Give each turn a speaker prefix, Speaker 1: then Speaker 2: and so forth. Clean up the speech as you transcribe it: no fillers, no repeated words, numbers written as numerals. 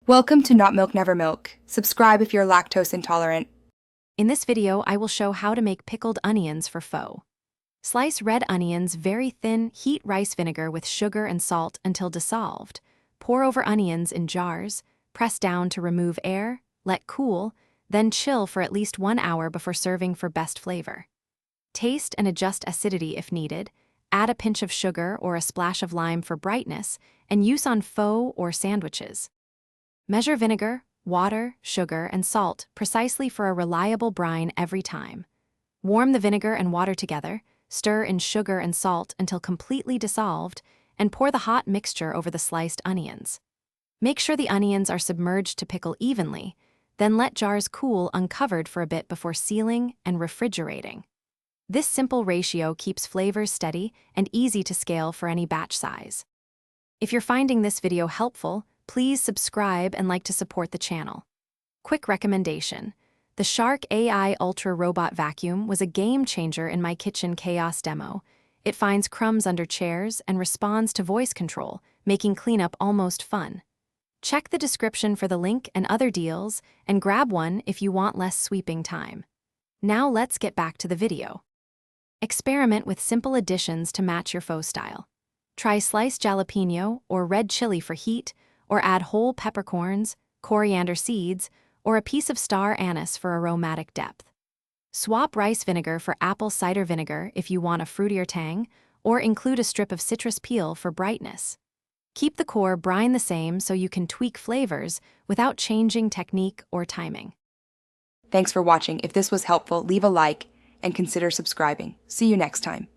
Speaker 1: Welcome to Not Milk Never Milk. Subscribe if you're lactose intolerant.
Speaker 2: In this video, I will show how to make pickled onions for pho. Slice red onions very thin, heat rice vinegar with sugar and salt until dissolved. Pour over onions in jars, press down to remove air, let cool, then chill for at least 1 hour before serving for best flavor. Taste and adjust acidity if needed, add a pinch of sugar or a splash of lime for brightness, and use on pho or sandwiches. Measure vinegar, water, sugar, and salt precisely for a reliable brine every time. Warm the vinegar and water together, stir in sugar and salt until completely dissolved, and pour the hot mixture over the sliced onions. Make sure the onions are submerged to pickle evenly, then let jars cool uncovered for a bit before sealing and refrigerating. This simple ratio keeps flavors steady and easy to scale for any batch size. If you're finding this video helpful, please subscribe and like to support the channel. Quick recommendation: the Shark AI Ultra Robot Vacuum was a game changer in my kitchen chaos demo. It finds crumbs under chairs and responds to voice control, making cleanup almost fun. Check the description for the link and other deals, and grab one if you want less sweeping time. Now let's get back to the video. Experiment with simple additions to match your pho style. Try sliced jalapeno or red chili for heat, or add whole peppercorns, coriander seeds, or a piece of star anise for aromatic depth. Swap rice vinegar for apple cider vinegar if you want a fruitier tang, or include a strip of citrus peel for brightness. Keep the core brine the same so you can tweak flavors without changing technique or timing.
Speaker 1: Thanks for watching. If this was helpful, leave a like and consider subscribing. See you next time.